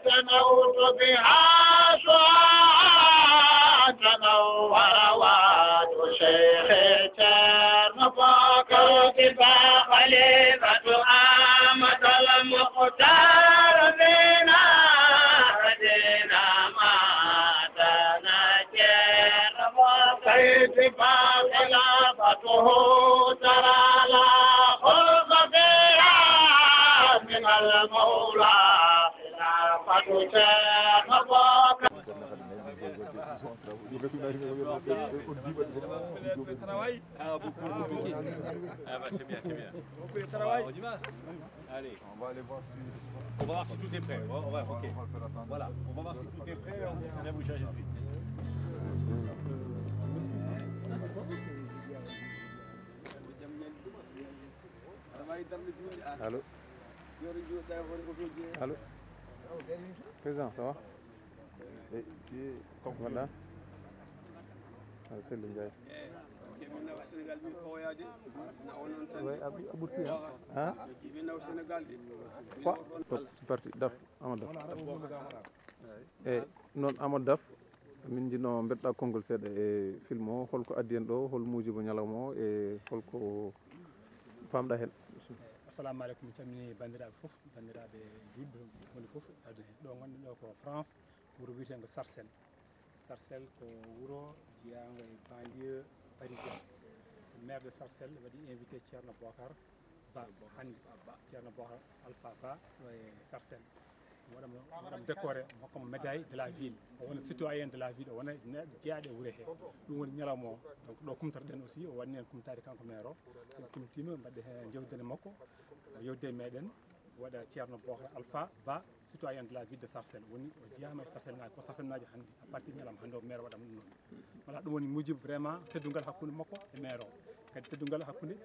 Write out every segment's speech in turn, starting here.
تنوت بها سعاد وروات شيخ ترمفاك كتبا خليفة آمد المختار بنا دينا ما تنجر وكيتبا خلافته ترى لا خلق بها من المولى خلافة ترمفاك travail. Ah, beaucoup de ah, bah, c'est bien, c'est bien. Beaucoup de travail. On y va. Allez. On va aller voir si... On va voir si tout est prêt. Ok. Voilà, on va voir si tout est prêt. On vient vous chercher tout de suite. Allô? Allô? Président, ça va? Et qui est voilà. C'est le gars. Oui, à Burkina. Hein? Quoi? C'est parti. Daf, Amadou Daf. Et non, Amadou Daf, min jino bedda kongol seeda e film o holko addi en ɗo hol muujibo ñalawma o e holko famɗa hen. Assalamu alaikum, mi calmini bandiraɓe fof, bandiraɓe julɓe woni fof aduna ɗo gonɗen ɗo ko France, wuro wiyetengo Sarcelles. Sarcelles ko wuro jeeyago e banlieue parisien. Maire de Sarcelles waɗi invité Ceerno Bocar Ba hannde, Ceerno Bocar Alpha Ba ɗo e Sarcelles. waɗamo décoré hokkamo médaille de la ville, o wona citoyen de la ville, o wona neɗɗo jeeyaɗo e wuuro he, ɗum woni ñalawma o. Donc ɗo kumtotoɗen aussi, o waɗni hen kumtade kanko maire o, so kumtima mbaɗɗe hen jewdene makko, yewde meɗen waɗa Ceerno Bocar Alpha Ba, citoyen de la ville de Sarcelles, woni o jeyama e Sarcelles naji, ko Sarcelles naji hannde à partir de ñalawma hannde o maire waɗama ɗum noon. Voilà, ɗum woni mujibu vraiment teddugal hakkude makko e maire o, kadi teddugal hakkude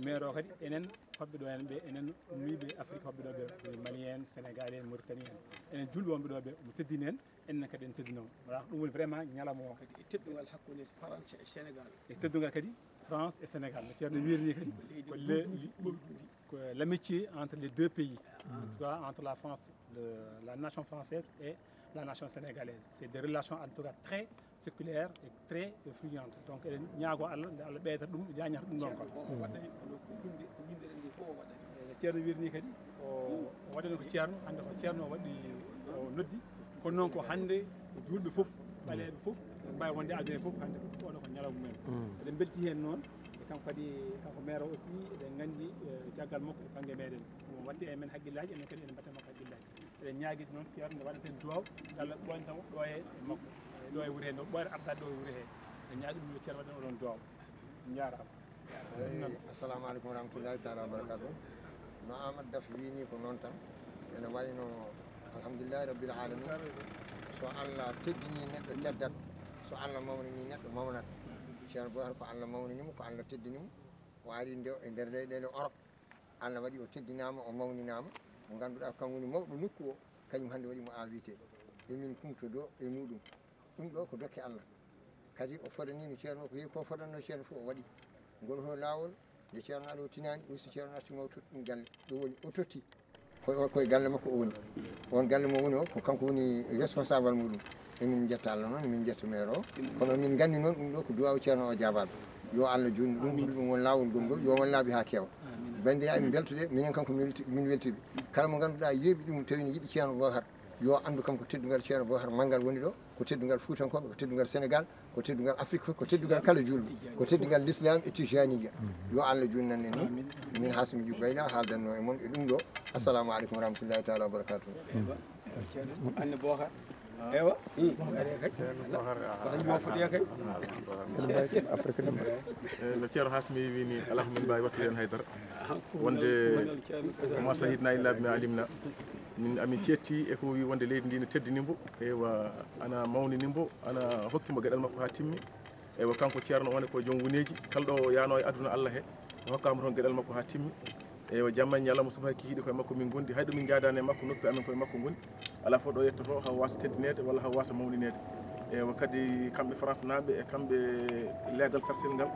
maire o kadi enen hoɓɓe ɗo hen ɓe, enen ummiɓe Afrique hoɓɓe ɗo ɓe malien, sénégalais, mauritanien, enen julɓe wonɓe ɗo ɓe omo teddini en, enen kadi en teddinoma. Voilà, ɗum woni vraiment ñalawma o kadi e teddugal hakkude France e Sénégal, e teddugal kadi France et Sénégal. No ceerno wirini kadi ko l'amitié entre les deux pays, en tout cas entre la France, la nation française et la nation sénégalaise. C'est des relations en tout cas très séculaires et très fluentes. Donc eɗen ñaago Allah nde Allah ɓeyata ɗum jañata ɗum ɗon ceerno wirini kadi o waɗani ko ceerno hannde, ko ceerno waɗi o noddi, kono noon ko hannde julɓe fof, ɓaleɓe fof mbawi wonde aduna fof hannde oɗo ko ñalawma men. Eɗen belti hen noon e kanko kadi, kanko maire aussi eɗen gandi caggal makko e banggue meɗen, omo watti e men haqqillaji, enen kadi eɗen mbatta makko haqqillaji. Eɗen ñaagui noon ceerno nde waɗaten duwaw Allah ɓoyntamo ɗo e makko, ɗo e wuuro he, no ɓoyre ardade ɗo e wuuro he. Eɗen ñaagui ɗum yo ceerno waɗen oɗon duwaw. Jarama. Assalamu aleykum wa rahmatullahi taala wa barakatuh. No Amadou Daf wini ko noon tan, ene wayno alhamdulillahi rabbil alamin. So Allah teddini neɗɗo teddat, so Allah mawnini neɗɗo mawnat. Ceerno Bocar ko Allah mawninimo, ko Allah teddinimo, o ari nde e nder leyɗele Europe, Allah waɗi o teddinama, o mawninama, mo ganduɗa kam woni mawɗo nokku o, kañum hannde waɗimo invité. Emin kumtodo e muɗum, ɗum ɗo ko dokke Allah. Kadi o fodanino ceerno ko heewi ko fodanno ceerno fof o waɗi. Ngol ho lawol nde ceerno aɗa o tinani aussi ceerno artimo o totti ɗum galle, ɗum woni o totti koye galle makko o woni. On galle mo woni o ko kanko woni responsable muɗum. Emin jetta Allah noon, emin jetta maire o, kono min gandi noon ɗum ɗo ko duwaw ceerno o jabaɗo. Yo Allah junni ɗum won lawol ngolngol, yo won laaɓi ha keewa. Bandiraɓe min beltude, minen kanko min weltiɓe. Kala mo ganduɗa yeeɓi ɗum tawi ne yiɗi ceerno Bocar, yo andu kam ko teddugal ceerno Bocar manggal woni ɗo, ko teddugal Fuutankoɓe, ko teddugal Sénégal, ko teddugal Afrique fof, ko teddugal kala julɓe, ko teddugal l'islam e tijanija. Yo Allah junnan en ni, min Hasimi Diouf Bayla haaldanno e mon e ɗum ɗo. Assalamu aleykum wa rahmatullahi taala wa barakatuh. Ceerno Bocar ewa gare kay waɗa foɗiya kay no ceerno Hasimi wini ala ko min mbawi wattude hen haydara wonde ma sahidna illa bima alimna, min amin cetti e ko wi wonde leydi ndi ne teddinimbo, ewa ana mawninimbo, ana hokkimo gueɗal makko ha timmi. Ewa kanko ceerno wone ko joom wuneji, kala ɗo yano e aduna Allah he, hokkama toon gueɗal makko ha timmi. Ewa jamma ñalawma subaka hiiɗi koye makko min gondi, hayɗo min jadani e makko, noppi amen koye makko gondi, ala fof ɗo yettoto haw wasa teddinede walla haw wasa mawninede. Ewa kadi kamɓe France naɓe e kamɓe leegal Sarcelles ngal,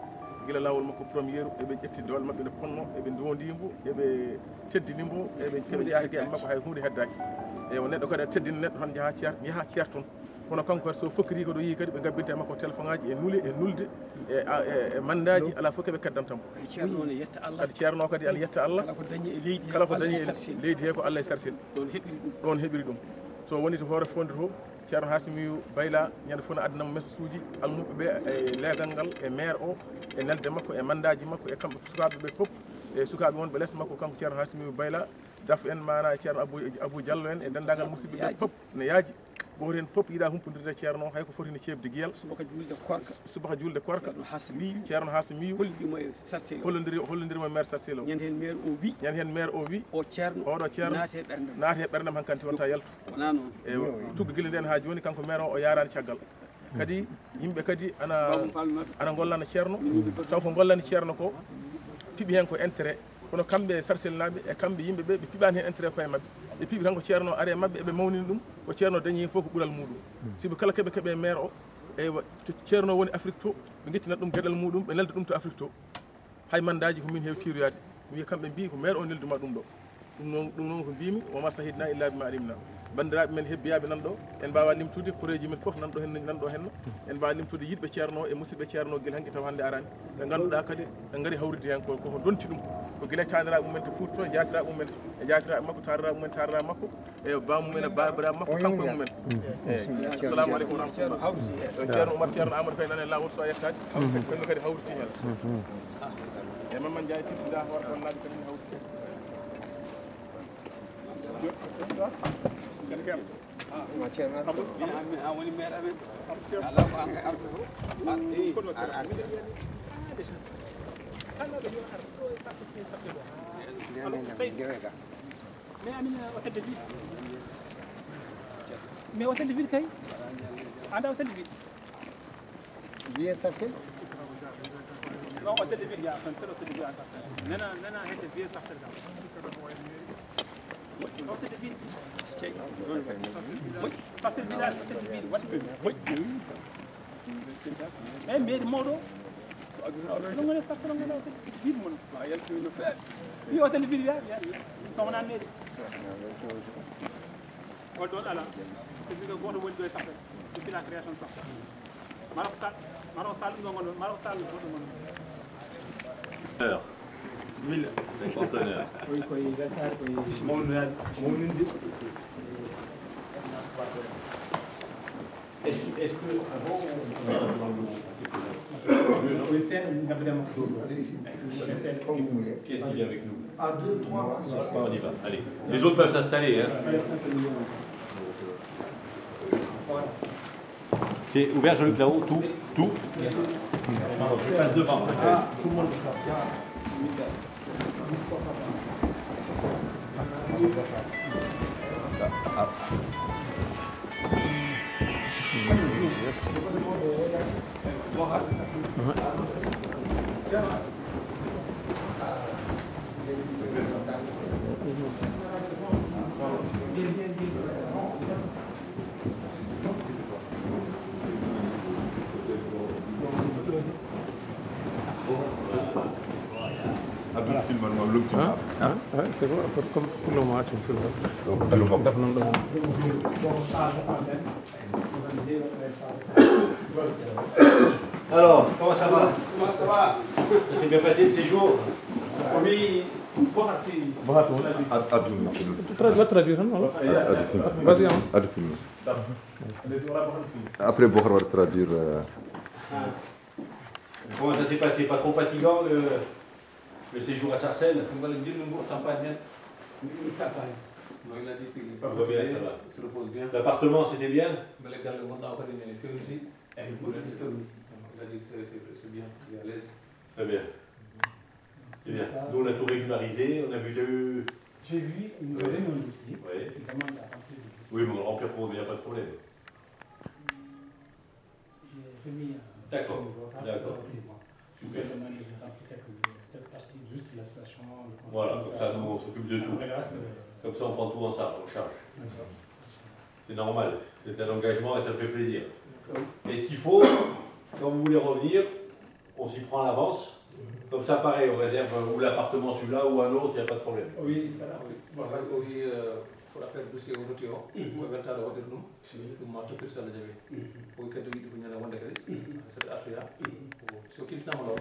guila lawol makko premiére eɓe ƴetti dowal mabɓe nde ponno, eɓe ndondimbo, eɓe teddinimbo, keɓe yaha gueɗe makko hay hunde heddaki. e o neɗɗo kadi a teddina neɗɗo tan jaha ceer toon kono kanko kadi so fokkiri ko ɗo yii kadi ɓe gabbinte makko téléphone ngaji e nule e nulde e mandaji ala fof keɓe keddantamo kadi ceerno kadi ana yetta Allah kala ko dañi e leydi he ko Allah e sarsel ɗon heɓiri ɗum so woni to hoore fonde to ceerno Hasimiou Bayla ñande fof ne addanamo message uji almuɓe ɓe e leegal ngal e maire o e nelde makko e mandaji makko e kamɓe sukaɓe ɓe fof e sukaɓe wonɓe less makko kanko ceerno Hasimiou Bayla daf en mana e ceerno Abou Diallo en e dendagal musidɓe ɓe fof ne yaaji goto hen fof yiiɗa humpodirde ceerno hay ko foti ne ceebde guiyal subaka julde korka ceerno Hasimiou hollodirimo e maire Sarsel o ñande hen maire o wi oɗo ceerno naati e ɓerdam hankkandi wonta yaltu e tugga guila nden ha joni kanko maire o yarani caggal kadi yimɓe kadi ana gollana ceerno taw ko gollani ceerno ko piiɓi hen ko intérêt kono kamɓe Sarsel naɓe e kamɓe yimɓeɓe ɓe piiɓani hen intérêt koye mabɓe ɓe piiɓi tan ko ceerno are mabɓe eɓe mawnini ɗum ko ceerno dañi hen fof ko ɓuural muɗum sibo kala keɓe maire o eywa to ceerno woni Afrique to ɓe guittinat ɗum gueɗal muɗum ɓe nelda ɗum to Afrique to hay mandaji ko min heewi tiroyade mi wiya kamɓe mbi ko maire o nelduma ɗum ɗo ɗum noon ko mbimi woma sahidna illa bima alimna bandiraɓe men hebbiyaɓe nan ɗo en mbawa limtude koreji men foof nanɗo henna en mbawa limtude yiɗɓe ceerno e musidɓe ceerno guila hanki taw hande arani ɓe ganduɗa kadi ɓe gaari hawride hen koko donti ɗum ko guila taniraɓe mumen to Fouta to e jatiraɓe mumen e jatiraɓe makko tariraɓe mumen tariraɓe makko e bamumen e babiraɓe makko kanko e mumen eyyi assalamu aleykum wa rahmatullah ceerno Oumar ceerno Amadou Faye nane lawol so yettade kamɓe kadi hawriti hen e Mamadou Ndiaye pirsida hoore gollaɓe kadi hawriti mais hôtel de ville kay anda hôtel de ville wiye Sarsel non hôtel de ville ya tan seul hôtel de ville à Sarsel nana hede wiye Sarsel kam hôtel de ville Sarsel village hôtel de ville waɗi mais mairie mawɗo ɗo gone Sarsel gona hôtel de ville mon wi hôtel de ville wiya towna mairie on ɗon ala hôtel de goto woni ɗo e Sarsel depuis la création de Sarsel Maroc Sall ɗum ɗo gonɗon Maroc Sall goɗɗo gonɗon 1000 conteneurs. koy koye weltare koye mawninde est-ce que avant oui c'est gabdema Qui est-ce qui vient avec nous? à 2, 3 On y va, allez. Les autres peuvent s'installer. Hein. C'est ouvert, Jean-Luc, là-haut, tout. Je passe devant. tout le monde c'est bon, comme pour le moment, tu filmes. Alors, comment ça va? Ça s'est bien passé le séjour? Oui. traduire, non? Vas-y, après Bokhar va traduire. Comment ça s'est passé? Pas trop fatigant le séjour à Sarcelles? L'appartement c'était bien? Très bien. C'est bien. Nous on a tout régularisé, on a vu. J'ai vu, ils nous ont donné un dossier. Oui. Ils demandent à remplir le dossier. Oui, mais on le remplir pour il n'y a pas de problème. J'ai remis un. D'accord. D'accord. Super. Je vais demander de remplir quelques parties, juste la station. Voilà, comme ça nous on s'occupe de tout. Comme ça on prend tout en charge. C'est normal, c'est un engagement et ça me fait plaisir. Et ce qu'il faut, quand vous voulez revenir, on s'y prend à l'avance. Comme ça, pareil, on réserve ou l'appartement celui-là ou un autre, il n'y a pas de problème. Oui, ça là, oui. Parce que faut faire dossier au rotio ko weltade wadir dum ma tokkir sala jabe ko kaddo yidi ko nyala wonde kadi c'est atuya so tiltama lo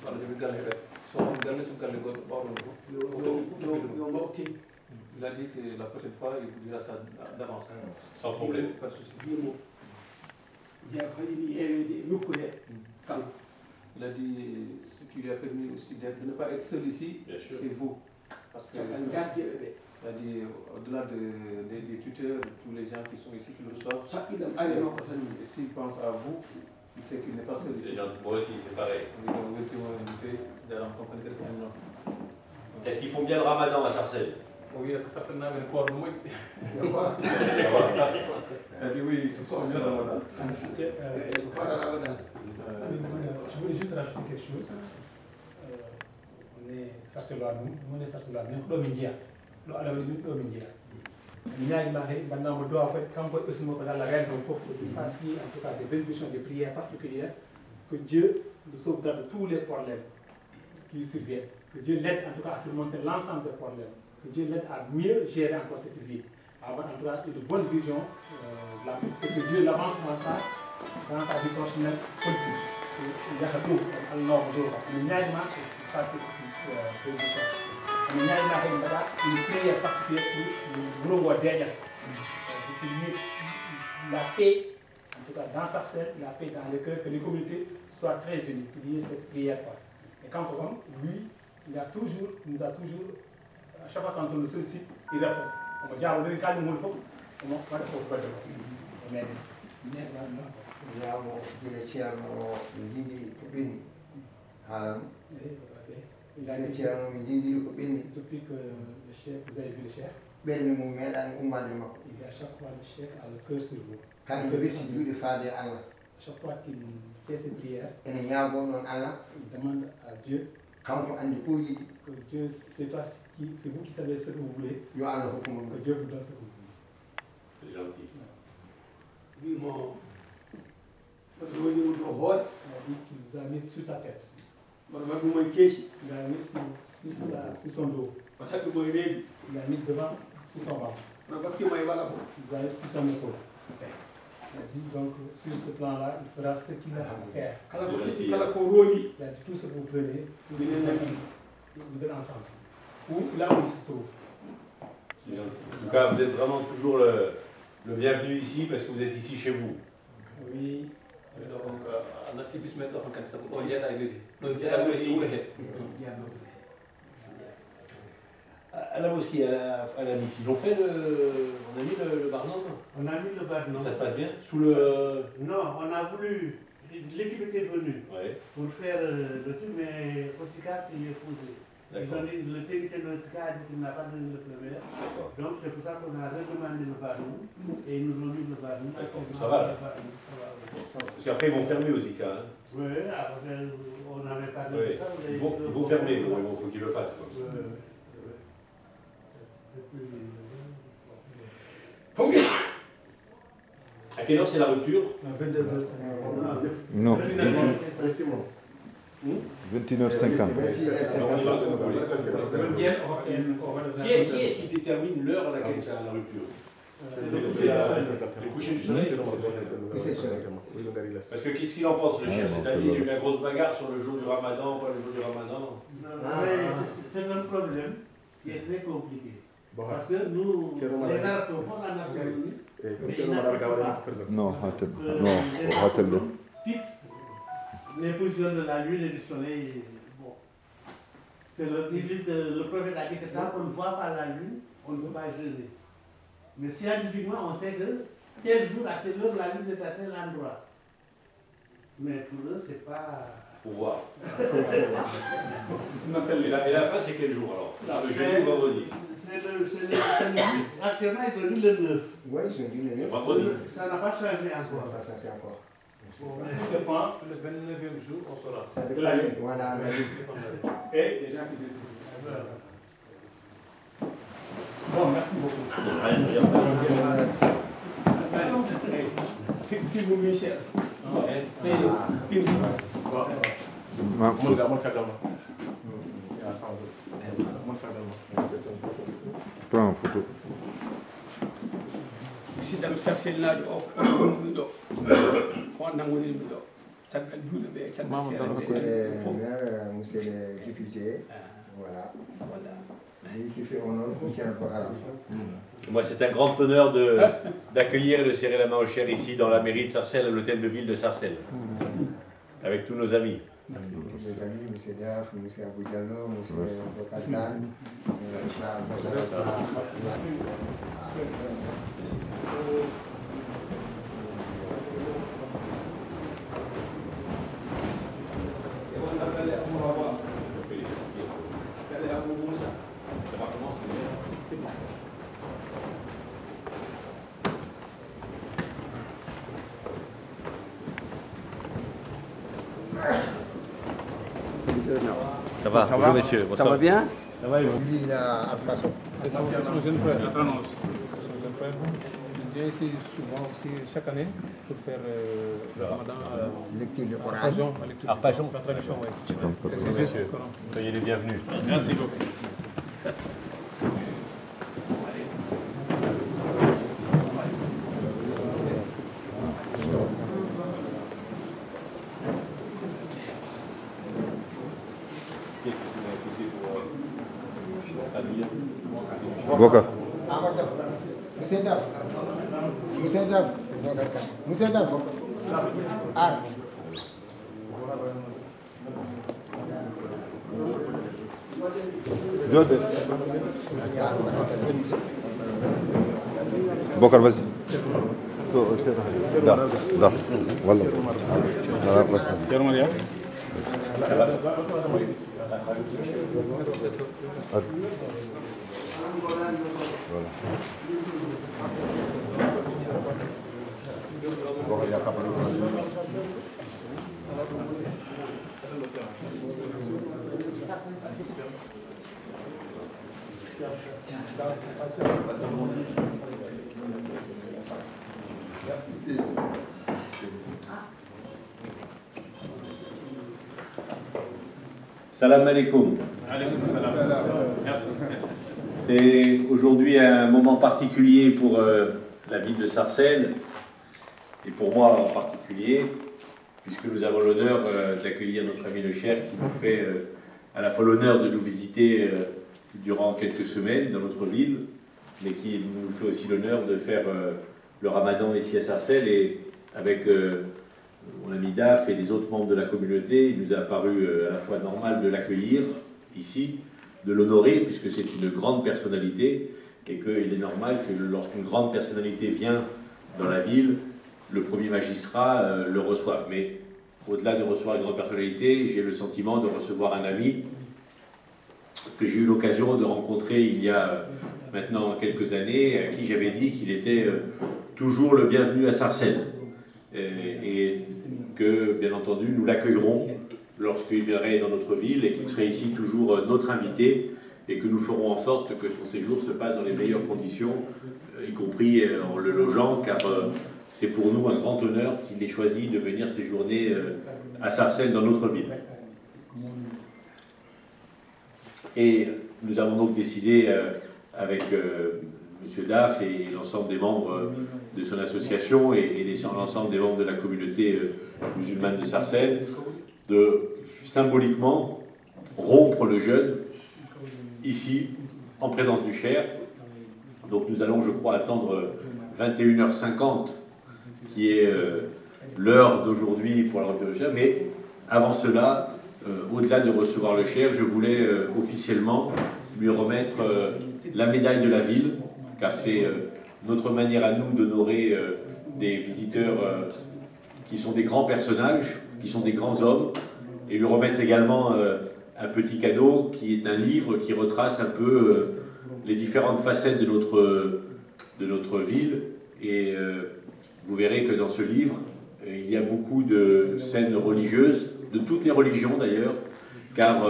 so ala jabe galle be so on galle so galle go bawdo ko yo mawti il a dit que la prochaine fois il vous dira ça d'avance sans problème pas de souci il a dit ce qui lui a permis aussi de ne pas être seul ici c'est vous parce que il a dit au-delà des tuteurs, tous les gens qui sont ici, qui le reçoivent, et s'il pense à vous, il sait qu'il n'est pas seul ici. Moi aussi, c'est pareil. Est-ce qu'ils font bien le ramadan à Sarcelles? Oui, est-ce que Sarcelles n'a pas un corps de moi? Il a dit oui, c'est ça, bien le ramadan. Je voulais juste rajouter quelque chose. On est Sarcellois, nous, on est Sarcellois, nous sommes lo ala wadi min do min jiya ñaagi ma hay banna mo do ko kamko aussi mo ko dalla règle fof ko facile en tout cas des bénédictions des prières particulières que Dieu nous sauvegarde tous les problèmes qui surviennent, que Dieu l'aide en tout cas à surmonter l'ensemble des problèmes, que Dieu l'aide à mieux gérer encore cette vie, à avoir en tout cas une bonne vision et que Dieu l'avance dans sa vie professionnelle politique. Il y a tout Allah do ñaagi ma face cette bénédiction. Une prière particulière pour le dernier. La paix, en tout cas dans Sarcelles, la paix dans le cœur, que les communautés soient très unies, qu'il y ait cette prière. Et quand on voit, lui, il nous a toujours, à chaque fois quand on le sollicite, il répond. On va dire, on va dire, on va depuis que le chef, vous avez vu le chef, il à chaque fois le chef a le cœur sur vous. À chaque fois qu'il fait ses prières, il demande à Dieu que Dieu, c'est vous qui savez ce que vous voulez, que Dieu vous donne ce que vous voulez. C'est gentil. Il a dit qu'il vous a mis sur sa tête. Il a mis sur son dos. Il a mis devant sur son ventre. Il a mis sur son épaule. Il a dit donc sur ce plan-là, il fera ce qu'il a à faire. Il a dit tout ce que vous prenez, vous êtes ensemble. Ou là où il se trouve. En tout cas, vous êtes vraiment toujours le bienvenu ici parce que vous êtes ici chez vous. Oui. Donc, on a typiquement fait à la mosquée, à la messe, ils ont fait on a mis le barnum. On a mis le barnum. Ça se passe bien sous le... Non, on a voulu... L'équipe était venue pour faire le truc, mais Otika s'y est posé. Ils ont dit, le technicien d'Otika a dit qu'il n'a pas donné le feu vert. Donc c'est pour ça qu'on a redemandé le barnum et ils nous ont mis le barnum. Ça va. Parce qu'après ils vont fermer aux ICA. Hein. Oui, après on avait parlé de ça. Ils vont fermer, il faut qu'ils le fassent. À quelle heure c'est la rupture? 22h50. Non. 21h50. Qui est-ce qui détermine l'heure à laquelle c'est la rupture? Le coucher du soleil. Parce que qu'est-ce qu'il en pense le chef? C'est-à-dire qu'il y a eu la grosse bagarre sur le jour du ramadan, pas le jour du ramadan. C'est un problème qui est très compliqué. Parce que nous, les Arabes, on a Non, fixe les positions de la lune et du soleil. Bon. Ils disent que le prophète a dit que tant qu'on ne voit pas la lune, on ne peut pas jeûner. Mais scientifiquement, on sait que tel jour, à telle heure, la lune est à tel endroit. Mais pour eux, c'est pas... Pour voir. Et la fin, c'est quel jour alors? Le jeudi ou vendredi? Actuellement, ils ont dit le 9. Oui, ils ont dit le 9. Vendredi. Ça n'a pas changé encore. Ça n'a pas changé encore. Le 29e jour, on sera. Ça dépend de voilà, et les gens qui décident. Bon, merci beaucoup. Film Michel. Prends une photo. musidɗam sarselnaɗo o on wonɗuy ɗo on nan wonirmi ɗo caggal juuɗe ɓe caggal monsieur le député voilà qui fait honneur au Thierno Bokaram. Moi, c'est un grand honneur d'accueillir et de serrer la main aux chers ici dans la mairie de Sarcelles, à l'hôtel de ville de Sarcelles, avec tous nos amis. Merci. Mes amis, M. Daf, M. Abou Diallo, M. Bokatan, Ça va, bonjour messieurs. Ça va bien? Ça va et vous? Lui, il a Alphason. C'est son jeune frère. C'est son jeune frère. Il vient ici souvent aussi chaque année pour faire le ramadan. Lecture du Coran. Arpajon. La traduction, oui. Bonjour messieurs. Soyez les bienvenus. Merci beaucoup. Boka. Monsieur Daf. Monsieur Daf. Monsieur Daf. Ar. Bokar, vas-y. Da, da. Voilà. Salam alaikum. C'est aujourd'hui un moment particulier pour la ville de Sarcelles et pour moi en particulier, puisque nous avons l'honneur d'accueillir notre ami le Cher qui nous fait à la fois l'honneur de nous visiter durant quelques semaines dans notre ville, mais qui nous fait aussi l'honneur de faire le ramadan ici à Sarcelles. Et avec mon ami Daf et les autres membres de la communauté, il nous a paru à la fois normal de l'accueillir ici, de l'honorer, puisque c'est une grande personnalité, et qu'il est normal que lorsqu'une grande personnalité vient dans la ville, le premier magistrat le reçoive. Mais au-delà de recevoir une grande personnalité, j'ai le sentiment de recevoir un ami que j'ai eu l'occasion de rencontrer il y a maintenant quelques années, à qui j'avais dit qu'il était toujours le bienvenu à Sarcelles, et que, bien entendu, nous l'accueillerons lorsqu'il viendrait dans notre ville et qu'il serait ici toujours notre invité, et que nous ferons en sorte que son séjour se passe dans les meilleures conditions, y compris en le logeant, car c'est pour nous un grand honneur qu'il ait choisi de venir séjourner à Sarcelles dans notre ville. Et nous avons donc décidé avec M. Daf et l'ensemble des membres de son association et l'ensemble des membres de la communauté musulmane de Sarcelles de symboliquement rompre le jeûne ici en présence du Cher. Donc nous allons, je crois, attendre 21h50 qui est l'heure d'aujourd'hui pour la rupture du Cher, mais avant cela, au-delà de recevoir le Cher, je voulais officiellement lui remettre la médaille de la ville, car c'est notre manière à nous d'honorer des visiteurs qui sont des grands personnages, qui sont des grands hommes, et lui remettre également un petit cadeau qui est un livre qui retrace un peu les différentes facettes de notre ville. Et vous verrez que dans ce livre, il y a beaucoup de scènes religieuses, de toutes les religions d'ailleurs, car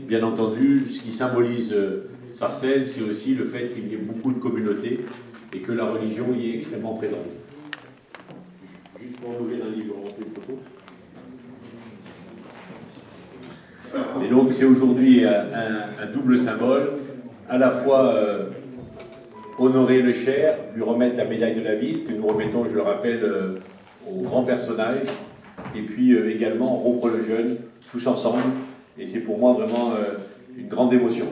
bien entendu, ce qui symbolise Sarcelles, c'est aussi le fait qu'il y ait beaucoup de communautés et que la religion y est extrêmement présente. Juste pour ouvrir un livre, on fait une photo. Et donc c'est aujourd'hui un double symbole, à la fois honorer le Cher, lui remettre la médaille de la ville, que nous remettons, je le rappelle, aux grands personnages, et puis également rompre le jeûne, tous ensemble, et c'est pour moi vraiment une grande émotion.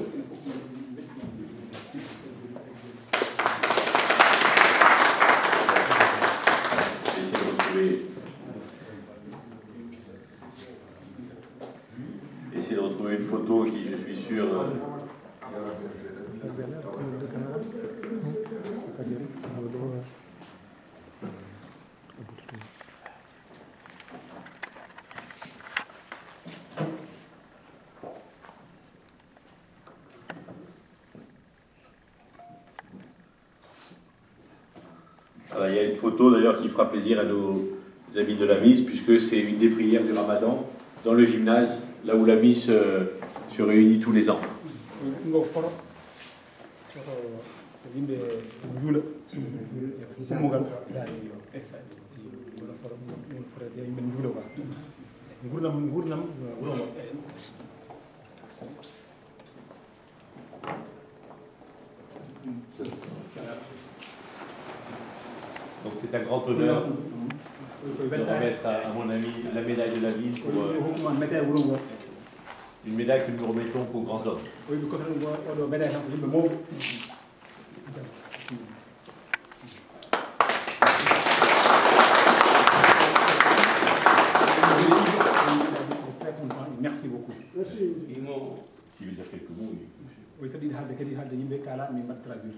Essayer de retrouver une photo qui, je suis sûr... Alors, il y a une photo d'ailleurs qui fera plaisir à nos amis de la Mise, puisque c'est une des prières du Ramadan dans le gymnase, là où la Mise se réunit tous les ans. Donc c'est un grand honneur de remettre à mon ami la médaille de la ville pour une médaille que nous remettons aux grands hommes. Merci beaucoup. Si vous dire quelques mots, oui, c'est-à-dire que les gens qui kala mais pas traduire.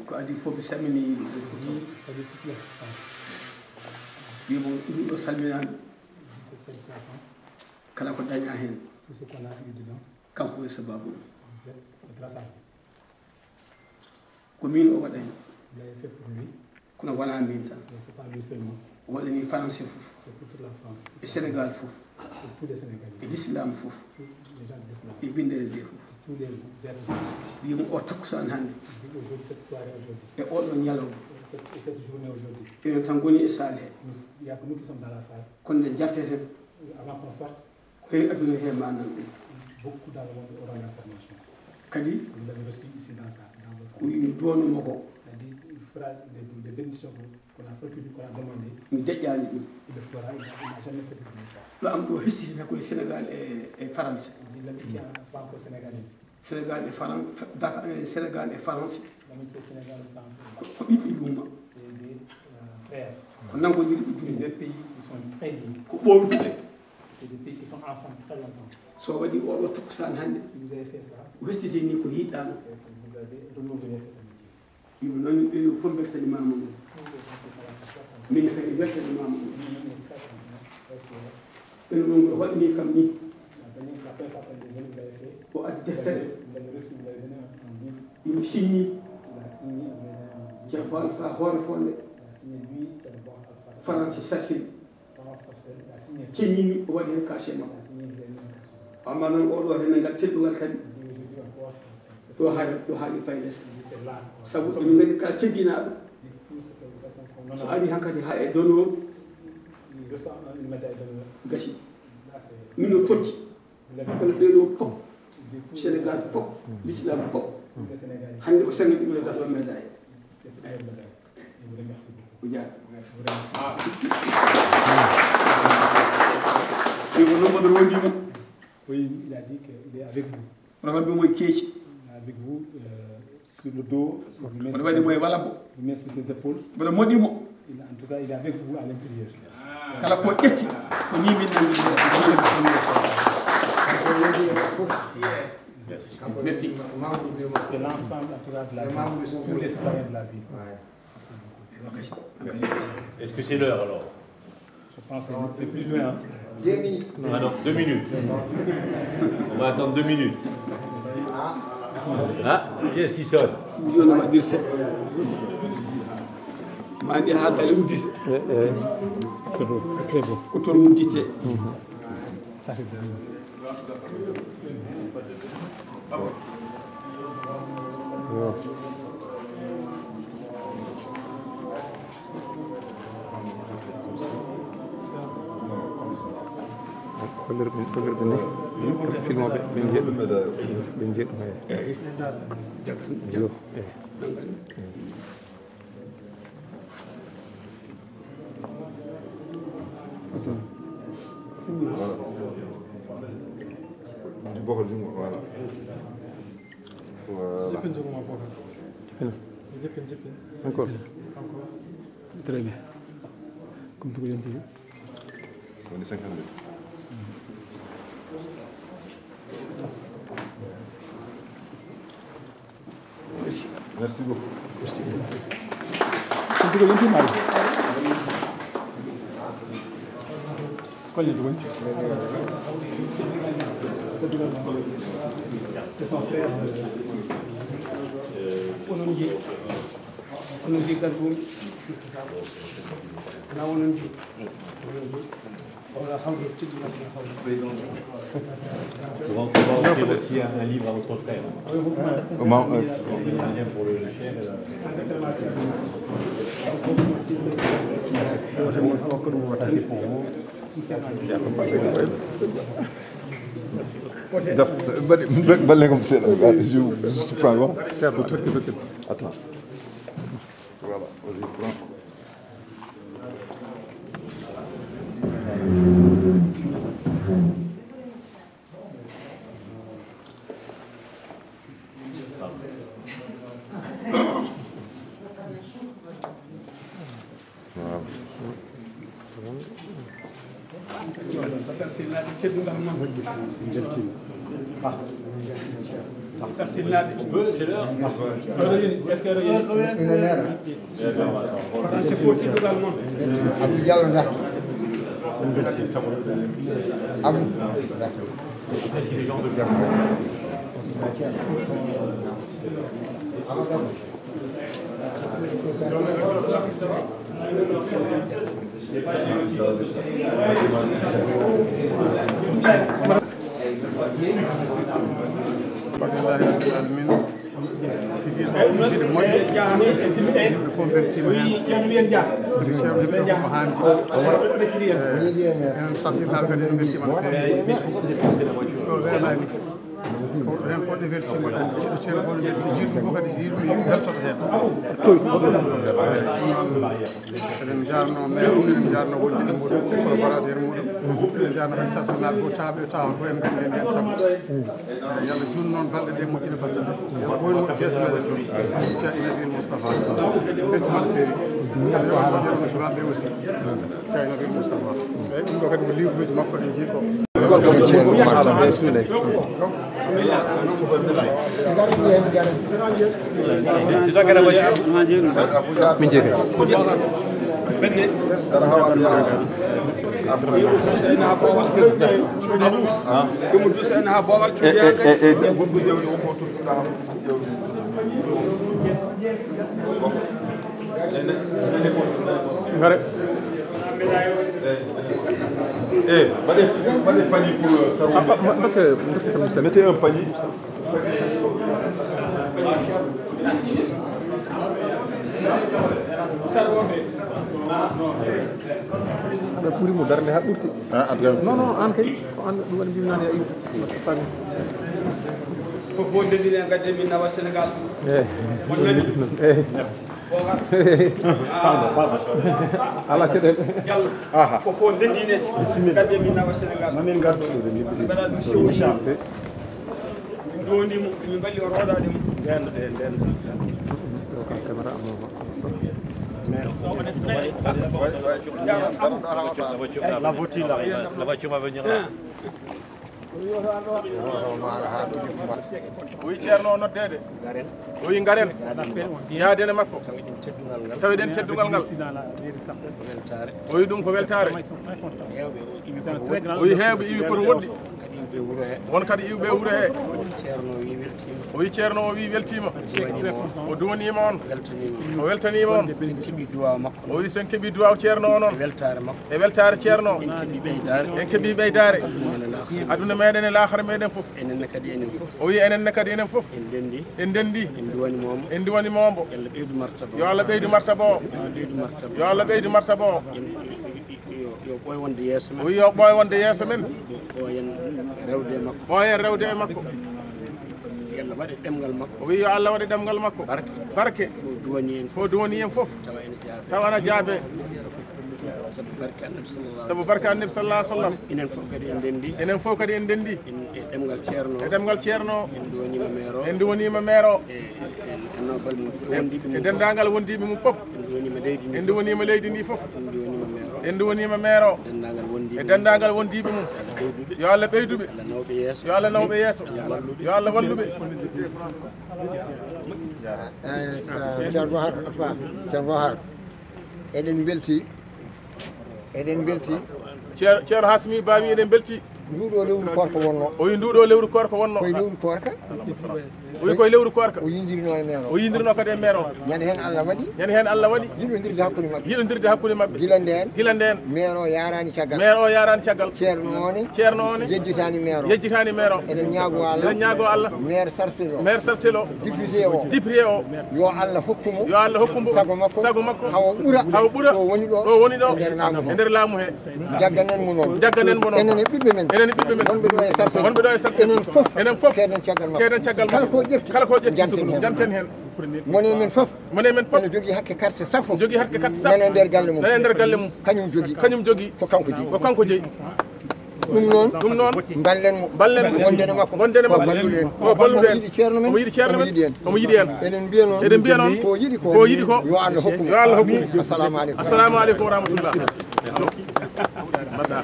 ko adi fof mi salmini yimɓe c'est toute l'assistance. wimo ɗiɗo salminani kala ko daña hen Tout ce qu'on a eu dedans, kanko e sababu c'est grâce à vous. ko min o waɗani Vous l'avez fait pour lui, kono wona min tan mais ce n'est pas lui seulement, o waɗani français fof c'est pour toute la France, e sénégal fof pour tous les Sénégalais, e l'islam fof tous les gens de l'islam, e bindere nde fof tous les êtres humains. wimo o takkusan hannde Aujourd'hui, cette soirée aujourd'hui, e oɗo ñalawma cette journée aujourd'hui, enen tan goni e salle he il y a que nous qui sommes dans la salle. kono nde jalteten Avant qu'on sorte, koye aduna he manan ɗum beaucoup dans le monde auront l'information. kadi Vous l'avez reçu ici dans votre ko yimi donnomo ko Il a dit il fera des bénédictions qu'on a fait, qu'on a demandé. mi deƴƴani ɗum Il le fera, il n'a jamais cessé de le faire. ɗo am ɗo hessitita koye sénégal e france Il dit l'amitié franco-sénégalaise, sénégal e sénégal e france l'amitié sénégalo-française, ko ɓiɓɓe yumma c'est des frères. ko nangodiri ɓe C'est jungo des pays qui sont très liés. ko ɓowduɓe C'est des pays qui sont ensemble très longtemps. so waɗi oɗo takkusan hannde Si vous avez fait ça, o hestiti ni ko hiɗɗano c'est que vous avez renouvelé cette amitié. yimo noon ɓeyo fof beltanimama ɗum Tous les gens qui sont là, c'est ça qu'on min kadi beltanimama ɗum dit. Nous, les frères, on est très fiers. ɓen noon o waɗini kam ni La première fois que vous l'avez fait, o addi vous deftere l'avez reçu, vous l'avez donné un livre, yimo signi il a signé, vous l'avez donné un livre. ceerno fa hoore fonde Il a signé lui, qui est le bon alpha. france sarsini France Sarcelles, il a signé ça. keñimi o waɗi hen kache Il makko a signé, vous avez donné un cachet. amma noon oɗo hene ngal teddugal kadi Il dit aujourd'hui encore, c'est ɗo haaɗi fay less c'est là. saabu emin gandi kala teddinaɗo Dit tout ce que les personnes qu'on so a, ari hankkadi ha e dono il reçoit une médaille d'honneur. gasi Là, c'est. mino fotti Vous l'avez kono ɓeɗo pop dit tout sénégal pop l'islam pop tous les Sénégalais. hannde o sangi ɗum les affaires médaille C'est pour une médaille. Je vous remercie beaucoup. o jaata Je vous remercie. ɗi ko nombaɗo wondima Oui, il a dit qu'il est avec vous. oɗo waɗi ɗum e keeci Il est avec vous sur le dos, il vous met oɗo sur, waɗi mo e wala bo vous met sur ses épaules. mboɗo moɗɗimo En tout cas, il est avec vous à l'intérieur. kala ko ƴetti ko ni min nanndi merci De l'ensemble, en tout cas, de la ville, tous les citoyens de la ville. Merci beaucoup. Merci. est-ce que c'est l'heure alors? Je pense que c'est plus loin. Hein. 2 minutes. Ah non, 2 minutes. On va attendre 2 minutes. Ah, qui est-ce qui sonne? joni waɗir seɗɗa ma andi ha dale uddite C'est beau, c'est très beau. ko toon uddite Ça, c'est bien. kollirɓe ni filmoɓe ɓe jeeɗu yo Bokar jungo voilà. Voilà. Encore. Très bien. Comme tu viens de dire. On est 52. Merci beaucoup. Merci. Comme tu viens de dire. Qual è il tuo? C'est son frère. On dit Kalboum. Là, on dit. On va offrir aussi un livre à votre frère. Comment Un lien pour le chien. Ça, c'est pour vous. Balai comme c'est là. Je prends bon. Attends. Voilà, vas-y, prends. C'est l'heure. Est-ce que c'est fort également. Abou Diallo ndax Abou ren fodde weltima tan jiɗɗo ceerno fo jiɗɗo fof kadi yirmi weltoto hen eɗen jarno maire eɗen jarno wondiɓe muɗum e collaborateur muɗum eɗen jarno kadi sarsanaɓe fo tawa fo en gandi nden hen saabu yallah jun noon balɗe ɗe moƴƴina batta yallah ɓoyno moƴƴo jeesomeɗen ɗum ceerno nabil moustapha weltima no feewi kadi yo moƴƴeɗono sukaɓe aussi ceerno nabil moustapha eyyi ɗum ɗo kadi ko livre uji makko ɗe jiiɗo min jeehi ngare Mettez panier pour ça. Mettez un panier. aɗa ɓuuri mo darde ha ɓurti non non an kay ko an ɗum waɗi mbimnani ayib fami fof bo ndendini en gadde min nawa Sénégal on nani ala caɗele Diallo fof o ndendine gadde min nawa Sénégal mamin garɗo ɗo min mbaɗa ɗum sewni min dondimo min mballi o roɗade mo caméra am La voiture va venir là. oyi ceerno o noddede oyi garen yaadene makko tawiɗen teddugal ngal oyi ɗum ko weltare oyi heewɓe iwi koto woɗɗi iwɓe wuro he won kadi iwɓe wuro he ceerno wi weltima o wi ceerno o wi weltima o duwanima on weltanima o weltanima on sen keeɓi duwaw makko o wi sen keeɓi duwaw ceerno o noon weltare makko e weltare ceerno en keeɓi ɓeydare en keeɓi ɓeydare enen aduna meɗen e lahara meɗen foof enenne kadi enen foof o wi enenne kadi enen foof en dendi en dendi en duwanimomo en duwanimomo yalla ɓeydu martaba yo Allah ɓeydu martaba o ɓeydu martaba yo Allah ɓeydu martaba o yo ɓooy wonde yeeso men o wi yo ɓooy wonde yeeso men ɓooyen rewde e makko ɓooyen rewde e makko yalla waɗe ɗemgal makko o wi yo Allah waɗe ɗemgal makko barke fo duwani en fo duwani en foof tawa ene jaabe taw ana jaabe sabu barke annabi sallallahu sabu barke annabi sallallahu alaihi wasallam enen fof kadi en dendi enen fof kadi en dendi e ɗemgal ceerno e ɗemgal ceerno en duwanima maire o en duwanima maire o e nofal mum wondiɓe e dendagal wondiɓe mum fof en duwanima leydi ndi en duwanima leydi ndi fof en duwanima maire o en duwanima maire o dendagal wondiɓe e dendagal wondiɓe mum yo Allah ɓeyduɓe Allah nawɓe yeeso yo Allah nawɓe yeeso yo Allah walluɓe ceerno Har eɗen belti ceerno Hasmi Bawi eɗen belti nduɗo lewru korka wonno o wi nduɗo lewru korka wonno koye lewru korka o wi koye lewru korka o yidirino e maire o yidirno kadi e maire o ñande hen Allah waɗi ñande hen Allah waɗi yiɗodirde hakkude mabɓe yiɗodirde hakkude mabɓe gila nden maire o yarani caggal maire o yarani caggal ceerno one yejjitani maire o eɗen ñaago Allah maire Sarcel o député o yo Allah hokkumo sago makko hawa ɓuura ɗo woni ɗo e nder laamu he jagganen mo noon enen e ɓiɓɓe men wonɓe ɗo e Sarcel enen fof keɗen caggal kala ko ƴetti janten hen mone men fof ene jogui hakke carte sappo nane nder galle mum kañum jogui ko kanko jeeyi ɗum noon ballen mo wondene makko ko balluɗo en omo yiɗi ceerno men omo yiɗi en eɗen mbiya noon ko yiɗi ko yo Allah hokkumo assalamu aleykum wa rahmatullah mbaɗɗa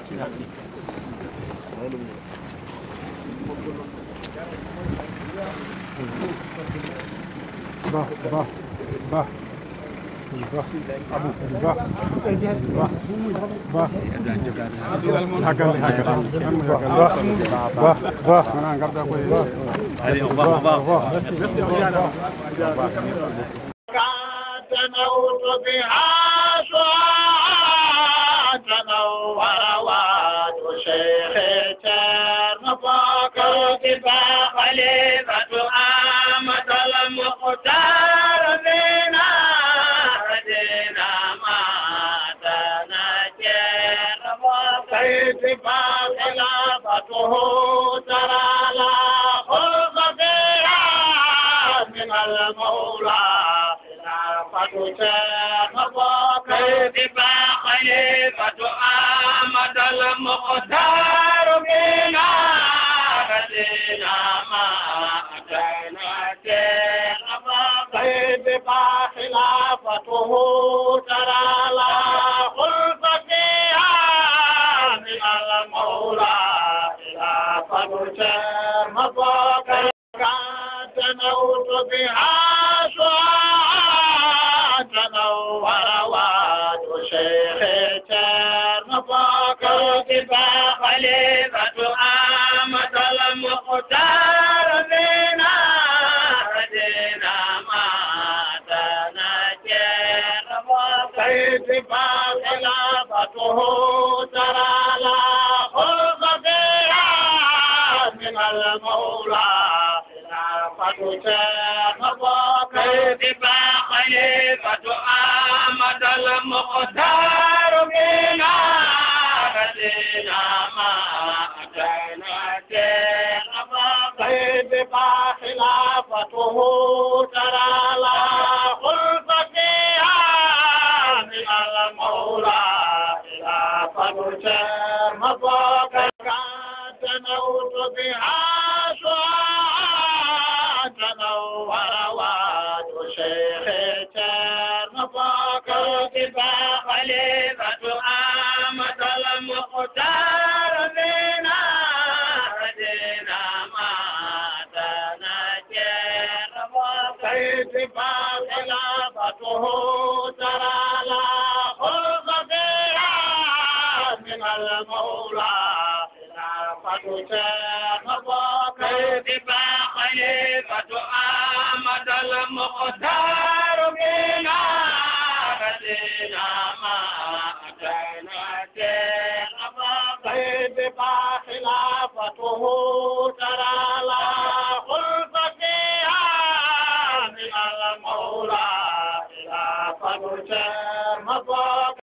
تنوت بها شعاع تنور واد شيخ ترمبك تبا خليفة آمد المختار بنا هدينا ما تنجر وكيتبا خلافته ترى لا خلق فيها من المولى كيتبا خليفة آمد المختار بنا هدينا ما أتينا كيتبا خلافته ترى لا خلف فيها من المولى خلافة مبوك تنوت بها شعاع تنور واد شيخ ترمبك تبا خليفة آمد المختار بنا هدينا ما تنجر وكيتبا خلافته ترى لا خلق فيها من المولى كيتبا خليفة آمد المختار بنا هدينا ما أتينا كيتبا خلافته ترى لا خلف فيها من المولى خلافة مبوك تنوت بها شعاع تنور واد شيخ ترمبك تبا خليفة آمد المختار بنا هدينا ما تنجر وكيتبا خلافته ترى لا خلق فيها من المولى خليفة أحمد المختار بنا بدينا ما أتينا خليفة خلافته ترى لا خلف فيها من المولى خلافة